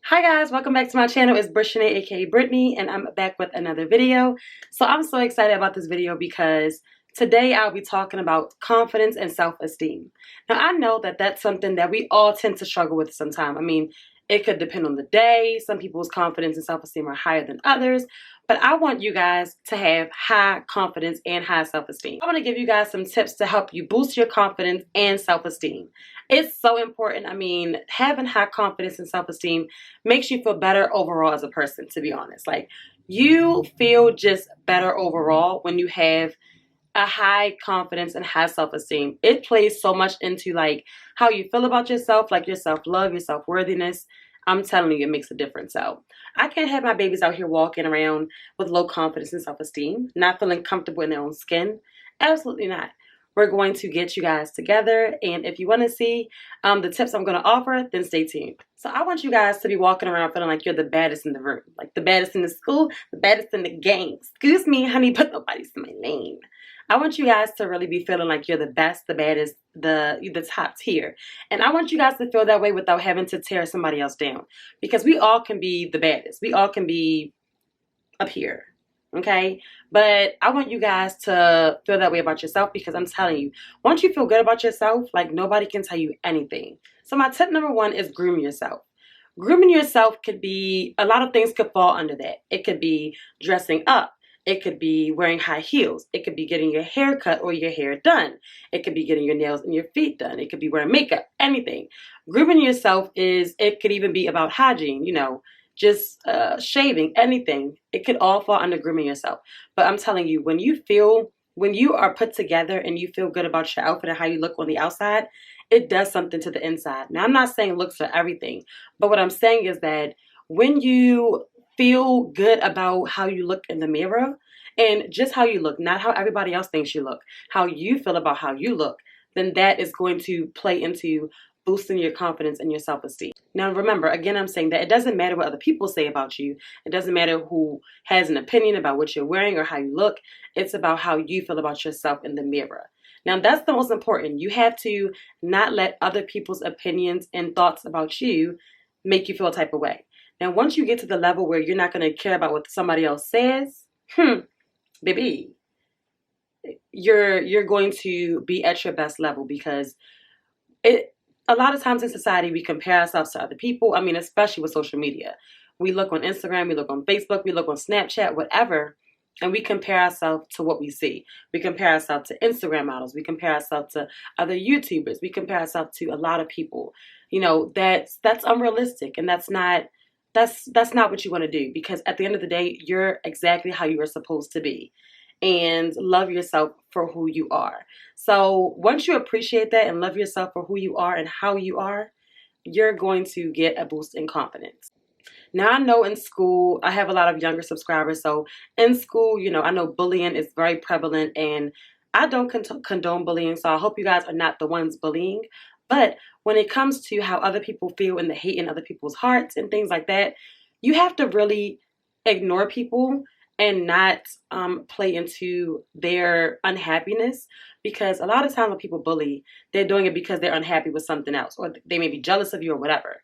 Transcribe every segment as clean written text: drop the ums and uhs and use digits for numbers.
Hi guys, welcome back to my channel. It's Brittany, aka Brittany, and I'm back with another video. So I'm so excited about this video because today I'll be talking about confidence and self-esteem. Now I know that that's something that we all tend to struggle with sometimes. I mean, it could depend on the day. Some people's confidence and self-esteem are higher than others, but I want you guys to have high confidence and high self-esteem. I want to give you guys some tips to help you boost your confidence and self-esteem. It's so important. I mean, having high confidence and self-esteem makes you feel better overall as a person, to be honest. Like, you feel just better overall when you have a high confidence and high self-esteem. It plays so much into like how you feel about yourself, like your self-love, your self-worthiness. I'm telling you, it makes a difference. So I can't have my babies out here walking around with low confidence and self-esteem, not feeling comfortable in their own skin. Absolutely not. We're going to get you guys together, and if you want to see the tips I'm going to offer, then stay tuned. So I want you guys to be walking around feeling like you're the baddest in the room, like the baddest in the school, the baddest in the gang. Excuse me, honey, but nobody's my name. I want you guys to really be feeling like you're the best, the baddest, the top tier. And I want you guys to feel that way without having to tear somebody else down, because we all can be the baddest. We all can be up here. Okay, but I want you guys to feel that way about yourself, because I'm telling you, once you feel good about yourself, like, nobody can tell you anything. So my tip number one is groom yourself. Grooming yourself could be, a lot of things could fall under that. It could be dressing up. It could be wearing high heels. It could be getting your hair cut or your hair done. It could be getting your nails and your feet done. It could be wearing makeup, anything. Grooming yourself it could even be about hygiene, just shaving, anything. It could all fall under grooming yourself. But I'm telling you, when you are put together and you feel good about your outfit and how you look on the outside, it does something to the inside. Now, I'm not saying looks are everything, but what I'm saying is that when you feel good about how you look in the mirror, and just how you look, not how everybody else thinks you look, how you feel about how you look, then that is going to play into boosting your confidence and your self-esteem. Now remember, again, I'm saying that it doesn't matter what other people say about you. It doesn't matter who has an opinion about what you're wearing or how you look. It's about how you feel about yourself in the mirror. Now that's the most important. You have to not let other people's opinions and thoughts about you make you feel a type of way. Now once you get to the level where you're not going to care about what somebody else says, baby, you're going to be at your best level, because a lot of times in society, we compare ourselves to other people. I mean, especially with social media. We look on Instagram, we look on Facebook, we look on Snapchat, whatever, and we compare ourselves to what we see. We compare ourselves to Instagram models. We compare ourselves to other YouTubers. We compare ourselves to a lot of people. That's unrealistic, and that's not what you want to do, because at the end of the day, you're exactly how you are supposed to be. And love yourself for who you are. So once you appreciate that and love yourself for who you are and how you are, you're going to get a boost in confidence. Now, I know in school, I have a lot of younger subscribers. So in school, I know bullying is very prevalent, and I don't condone bullying. So I hope you guys are not the ones bullying. But when it comes to how other people feel and the hate in other people's hearts and things like that, you have to really ignore people and not play into their unhappiness, because a lot of times when people bully, they're doing it because they're unhappy with something else, or they may be jealous of you or whatever.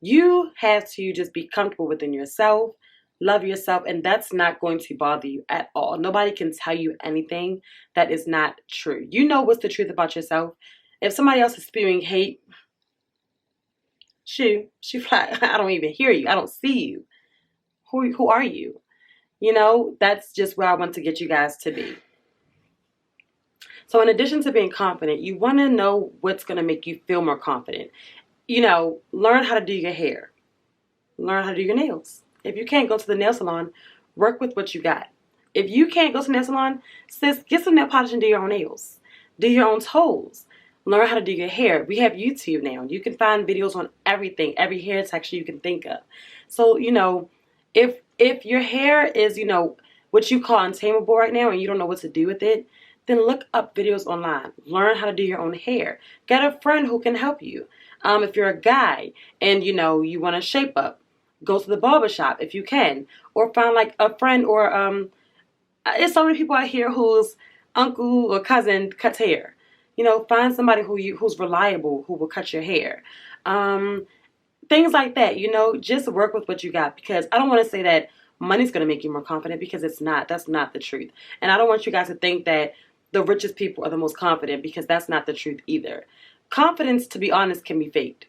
You have to just be comfortable within yourself, love yourself, and that's not going to bother you at all. Nobody can tell you anything that is not true. You know what's the truth about yourself. If somebody else is spewing hate, she fly. I don't even hear you. I don't see you. Who are you? That's just where I want to get you guys to be. So in addition to being confident, you want to know what's going to make you feel more confident. Learn how to do your hair. Learn how to do your nails. If you can't go to the nail salon, work with what you got. If you can't go to the nail salon, sis, get some nail polish and do your own nails. Do your own toes. Learn how to do your hair. We have YouTube now. You can find videos on everything, every hair texture you can think of. So, if your hair is, what you call untamable right now, and you don't know what to do with it, then look up videos online. Learn how to do your own hair. Get a friend who can help you. If you're a guy and, you want to shape up, go to the barbershop if you can. Or find like a friend, or there's so many people out here whose uncle or cousin cuts hair. Find somebody who's reliable, who will cut your hair. Things like that, you know, just work with what you got, because I don't want to say that money's going to make you more confident, because it's not. That's not the truth. And I don't want you guys to think that the richest people are the most confident, because that's not the truth either. Confidence, to be honest, can be faked.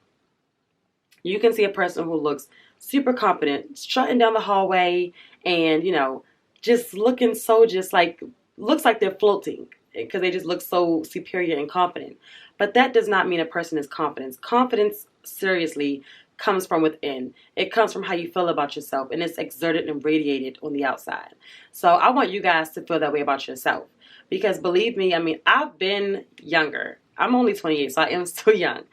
You can see a person who looks super confident strutting down the hallway and, you know, just looking so just like, looks like they're floating because they just look so superior and confident. But that does not mean a person is confident. Confidence, seriously, comes from within. It comes from how you feel about yourself, and it's exerted and radiated on the outside. So I want you guys to feel that way about yourself, because believe me, I mean, I've been younger. I'm only 28, so I am still young.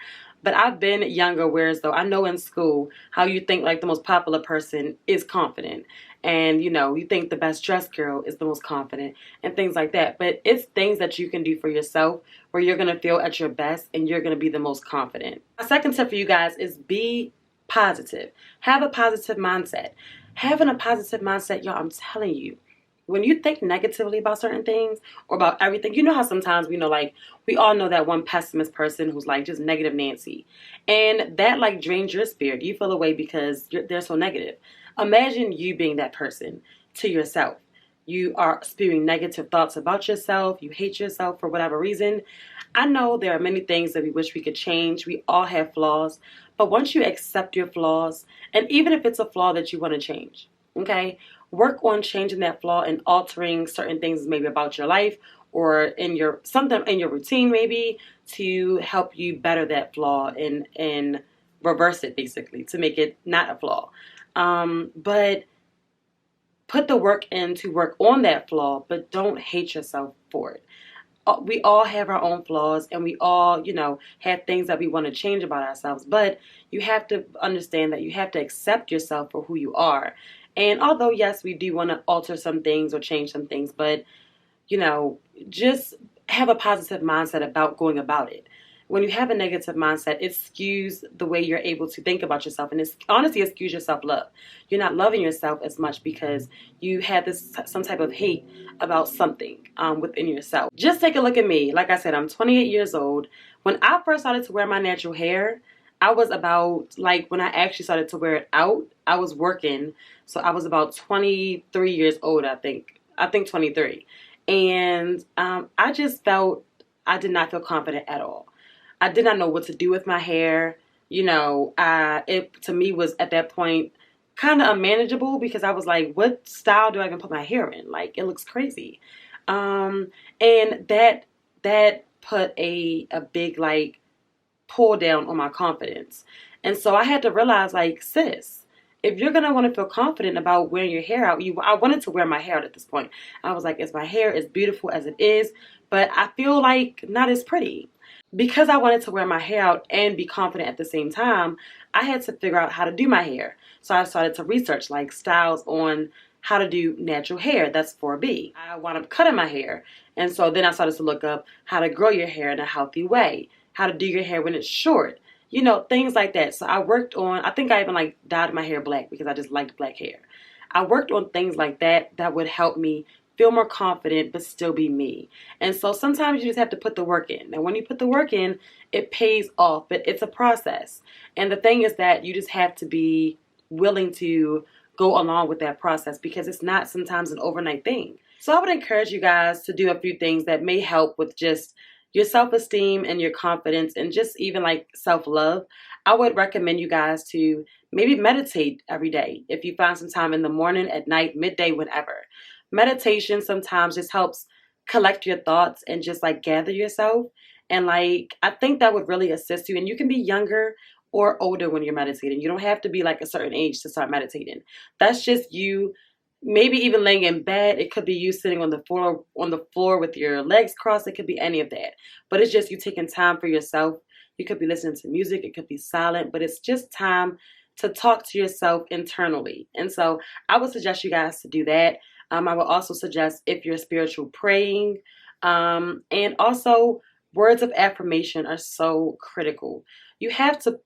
But I've been younger, whereas though I know in school how you think like the most popular person is confident. And, you know, you think the best dressed girl is the most confident and things like that. But it's things that you can do for yourself where you're going to feel at your best and you're going to be the most confident. My second tip for you guys is be positive. Have a positive mindset. Having a positive mindset, y'all, I'm telling you, when you think negatively about certain things or about everything, you know how sometimes we know, like, we all know that one pessimist person who's like just negative Nancy, and that like drains your spirit. You feel away because they're so negative. Imagine you being that person to yourself. You are spewing negative thoughts about yourself. You hate yourself for whatever reason. I know there are many things that we wish we could change. We all have flaws, but once you accept your flaws, and even if it's a flaw that you want to change, okay, work on changing that flaw and altering certain things maybe about your life or in your something in your routine, maybe to help you better that flaw and reverse it, basically to make it not a flaw. But put the work in to work on that flaw, but don't hate yourself for it. We all have our own flaws, and we all, you know, have things that we want to change about ourselves, but you have to understand that you have to accept yourself for who you are. And although, yes, we do want to alter some things or change some things, but, you know, just have a positive mindset about going about it. When you have a negative mindset, it skews the way you're able to think about yourself, and it's honestly, it skews your self-love. You're not loving yourself as much because you had this some type of hate about something within yourself. Just take a look at me. Like I said, I'm 28 years old. When I first started to wear my natural hair, I was about, like, when I actually started to wear it out, I was working, so I was about 23 years old, I think 23. And I just felt, I did not feel confident at all. I did not know what to do with my hair. You know, it to me was at that point kind of unmanageable, because I was like, what style do I even put my hair in? Like, it looks crazy. And that put a big like pull down on my confidence. And so I had to realize, like, sis, if you're gonna want to feel confident about wearing your hair out, I wanted to wear my hair out at this point. I was like, is my hair as beautiful as it is, but I feel like not as pretty. Because I wanted to wear my hair out and be confident at the same time, I had to figure out how to do my hair. So I started to research like styles on how to do natural hair. That's 4B. I wound up cutting my hair. And so then I started to look up how to grow your hair in a healthy way, how to do your hair when it's short, you know, things like that. So I worked on, I think I even like dyed my hair black because I just liked black hair. I worked on things like that that would help me feel more confident but still be me. And so sometimes you just have to put the work in. And when you put the work in, it pays off, but it's a process. And the thing is that you just have to be willing to go along with that process, because it's not sometimes an overnight thing. So I would encourage you guys to do a few things that may help with just your self-esteem and your confidence and just even like self-love. I would recommend you guys to maybe meditate every day. If you find some time in the morning, at night, midday, whenever. Meditation sometimes just helps collect your thoughts and just like gather yourself. And like, I think that would really assist you. And you can be younger or older when you're meditating. You don't have to be like a certain age to start meditating. That's just you maybe even laying in bed. It could be you sitting on the floor with your legs crossed. It could be any of that. But it's just you taking time for yourself. You could be listening to music. It could be silent, but it's just time to talk to yourself internally. And so I would suggest you guys to do that. I would also suggest, if you're spiritual, praying. And also, words of affirmation are so critical. You have to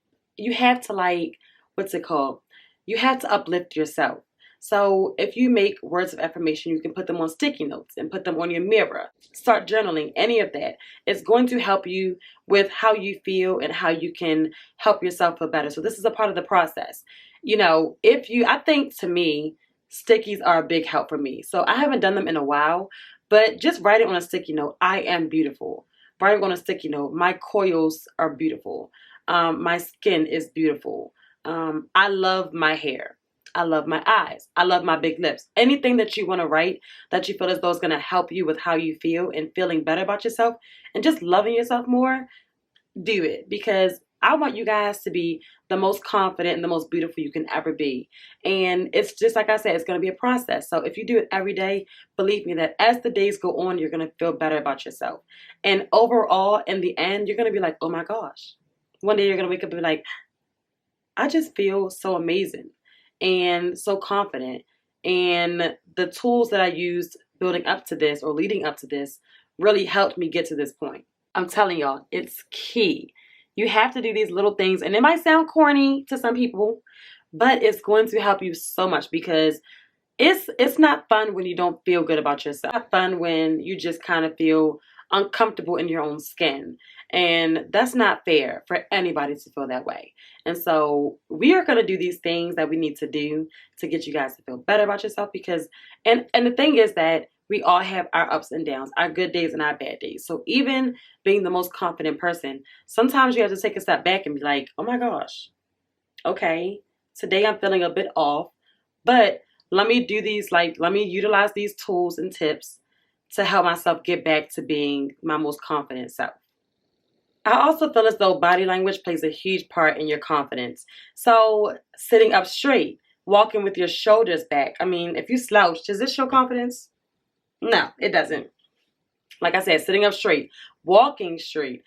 like, what's it called? You have to uplift yourself. So if you make words of affirmation, you can put them on sticky notes and put them on your mirror. Start journaling, any of that. It's going to help you with how you feel and how you can help yourself feel better. So this is a part of the process. I think, to me, stickies are a big help for me. So I haven't done them in a while, but just write it on a sticky note. I am beautiful. Write it on a sticky note. My coils are beautiful. My skin is beautiful. I love my hair. I love my eyes. I love my big lips. Anything that you want to write that you feel as though is going to help you with how you feel and feeling better about yourself and just loving yourself more, do it, because I want you guys to be the most confident and the most beautiful you can ever be. And it's just like I said, it's going to be a process. So if you do it every day, believe me that as the days go on, you're going to feel better about yourself. And overall, in the end, you're going to be like, oh my gosh. One day you're going to wake up and be like, I just feel so amazing and so confident. And the tools that I used building up to this or leading up to this really helped me get to this point. I'm telling y'all, it's key. You have to do these little things, and it might sound corny to some people, but it's going to help you so much, because it's not fun when you don't feel good about yourself. It's not fun when you just kind of feel uncomfortable in your own skin. And that's not fair for anybody to feel that way. And so we are going to do these things that we need to do to get you guys to feel better about yourself, because and the thing is that we all have our ups and downs, our good days and our bad days. So even being the most confident person, sometimes you have to take a step back and be like, oh my gosh, okay, today I'm feeling a bit off, but let me utilize these tools and tips to help myself get back to being my most confident self. I also feel as though body language plays a huge part in your confidence. So sitting up straight, walking with your shoulders back. I mean, if you slouch, does this show confidence? No, it doesn't. Like I said, sitting up straight, walking straight,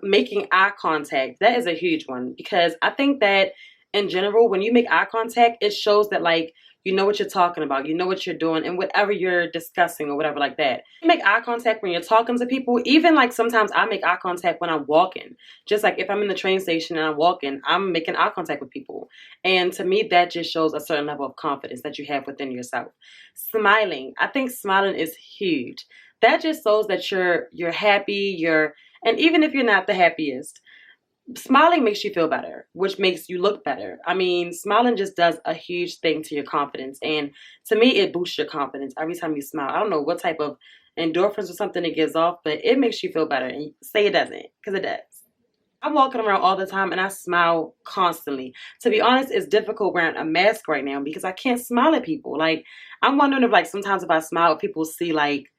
making eye contact. That is a huge one, because I think that in general, when you make eye contact, it shows that, like, you know what you're talking about, you know what you're doing, and whatever you're discussing or whatever like that. You make eye contact when you're talking to people. Even like sometimes I make eye contact when I'm walking. Just like if I'm in the train station and I'm walking, I'm making eye contact with people. And to me, that just shows a certain level of confidence that you have within yourself. Smiling. I think smiling is huge. That just shows that you're happy, and even if you're not the happiest, smiling makes you feel better, which makes you look better. I mean, smiling just does a huge thing to your confidence. And to me, it boosts your confidence every time you smile. I don't know what type of endorphins or something it gives off, but it makes you feel better. And say it doesn't, because it does. I'm walking around all the time and I smile constantly. To be honest, it's difficult wearing a mask right now because I can't smile at people. Like, I'm wondering if, like, sometimes if I smile, if people see, like,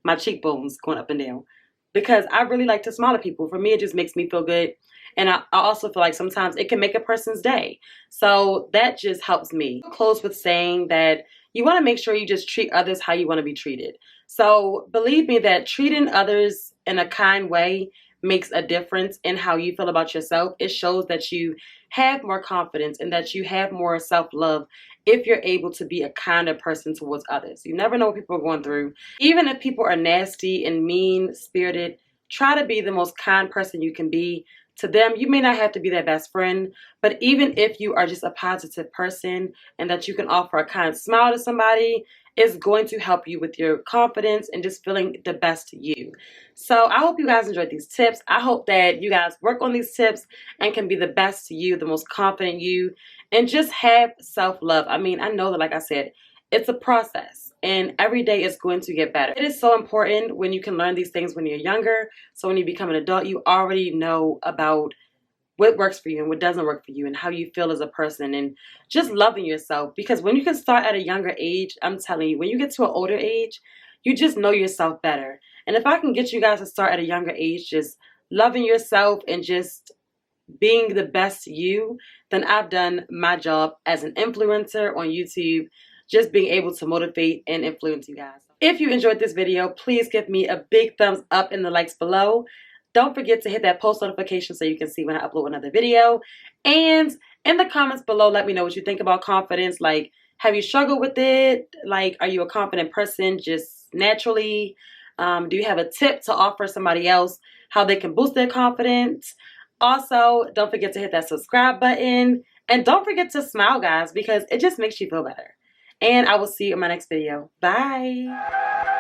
my cheekbones going up and down, because I really like to smile at people. For me, it just makes me feel good. And I also feel like sometimes it can make a person's day. So that just helps me. I'll close with saying that you want to make sure you just treat others how you want to be treated. So believe me that treating others in a kind way makes a difference in how you feel about yourself. It shows that you have more confidence and that you have more self-love if you're able to be a kinder person towards others. You never know what people are going through. Even if people are nasty and mean-spirited, try to be the most kind person you can be to them. You may not have to be their best friend, but even if you are just a positive person and that you can offer a kind smile to somebody, it's going to help you with your confidence and just feeling the best you. So I hope you guys enjoyed these tips. I hope that you guys work on these tips and can be the best you, the most confident you, and just have self-love. I mean, I know that, like I said, it's a process and every day is going to get better. It is so important when you can learn these things when you're younger. So when you become an adult, you already know about what works for you and what doesn't work for you and how you feel as a person and just loving yourself. Because when you can start at a younger age, I'm telling you, when you get to an older age, you just know yourself better. And if I can get you guys to start at a younger age, just loving yourself and just being the best you, then I've done my job as an influencer on YouTube, just being able to motivate and influence you guys. If you enjoyed this video, please give me a big thumbs up in the likes below. Don't forget to hit that post notification so you can see when I upload another video. And in the comments below, let me know what you think about confidence. Like, have you struggled with it? Like, are you a confident person just naturally? Do you have a tip to offer somebody else how they can boost their confidence? Also, don't forget to hit that subscribe button. And don't forget to smile, guys, because it just makes you feel better. and I will see you in my next video. Bye.